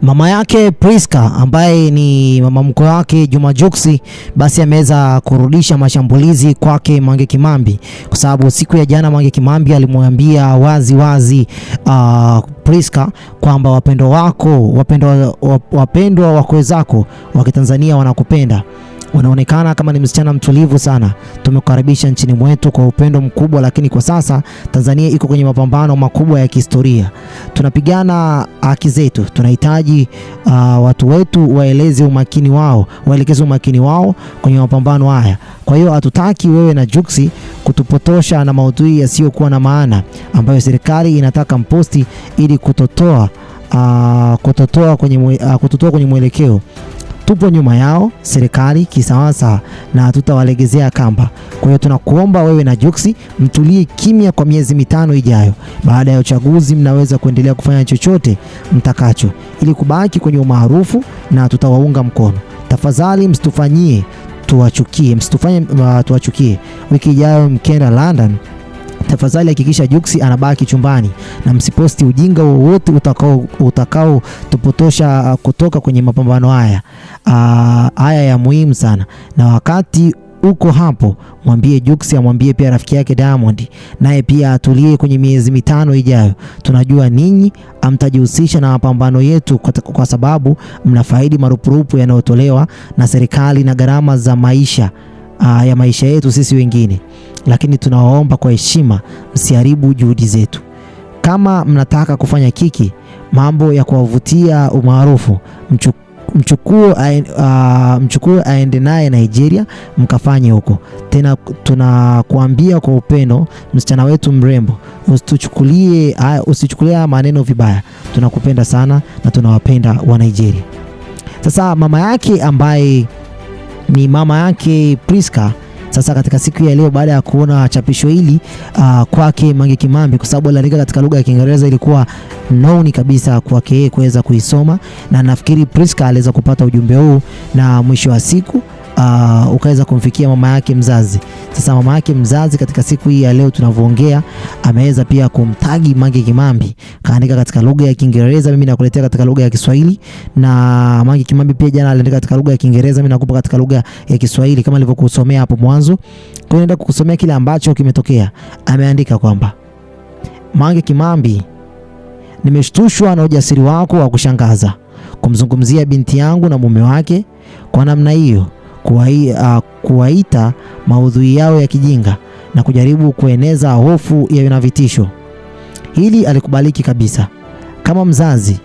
Mama yake Priska ambaye ni mama mkwe wake Juma Jux basi ameweza kurudisha mashambulizi kwake Mange Kimambi, kwa sababu siku ya jana Mange Kimambi alimwambia wazi Priska kwamba wapendwa wako zako wa Kitanzania wanakupenda. Unaonekana kama ni msichana mtulivu sana. Tumekukaribisha nchini mwetu kwa upendo mkubwa, lakini kwa sasa Tanzania iko kwenye mapambano makubwa ya kihistoria. Tunapigana haki zetu. Tunahitaji watu wetu waelekeze umakini wao kwenye mapambano haya. Kwa hiyo hatutaki wewe na Jux kutupotosha na maudhui yasiyokuwa na maana ambayo serikali inataka mposti ili kutotoa kwenye mwelekeo. Tupo nyuma yao serikali kisawasawa na tutawalegezea kamba. Kwa hiyo tunakuomba wewe na Jux mtulie kimya kwa miezi 5 ijayo. Baada ya uchaguzi mnaweza kuendelea kufanya chochote mtakacho ili kubaki kwenye umaarufu na tutawaunga mkono. Tafadhali msitufanye tuwachukie. Wiki ijayo mkenda London, tafadhali hakikisha Jux anabaki chumbani na msiposti ujinga wowote utakao tupotosha kutoka kwenye mapambano haya ya muhimu sana. Na wakati uko hapo, mwambie Jux amwambie pia rafiki yake Diamond naye pia atulie kwenye miezi 5 ijayo. Tunajua ninyi amtajihusisha na mapambano yetu kwa sababu mnafaidi marupurupu yanayotolewa na serikali na gharama za maisha ya maisha yetu sisi wengine, lakini tunawaomba kwa heshima msiharibu juhudi zetu. Kama mnataka kufanya kiki mambo ya kuwavutia umaarufu, mchukue aende naye Nigeria mkafanye huko. Tena tunakuambia kwa upendo, msichana wetu mrembo, usichukulie maneno vibaya. Tunakupenda sana na tunawapenda wa Nigeria. Sasa mama yake ambaye ni mama yake Priska, sasa katika siku ya leo baada ya kuona chapisho hili kwake Mange Kimambi, kwa sababu aliandika katika lugha ya Kiingereza, ilikuwa known kabisa kwake yeye kuweza kuisoma, na nafikiri Priska aliweza kupata ujumbe huu na mwisho wa siku ukaweza kumfikia mama yake mzazi. Sasa mama yake mzazi katika siku hii ya leo tunavyoongea ameweza pia kumtagi Mange Kimambi, kaandika katika lugha ya Kiingereza, mimi nakuletea katika lugha ya Kiswahili, na Mange Kimambi pia jana aliandika katika lugha ya Kiingereza, mimi nakupa katika lugha ya Kiswahili kama nilivyokusomea hapo mwanzo. Kwa naenda kukusomea kile ambacho kimetokea. Ameandika kwamba: Mange Kimambi, nimeshtushwa na ujasiri wako wa kushangaza kumzungumzia binti yangu na mume wake kwa namna hiyo, kuwaita maudhui yao ya kijinga na kujaribu kueneza hofu na vitisho. Hili alikubaliki kabisa. Kama mzazi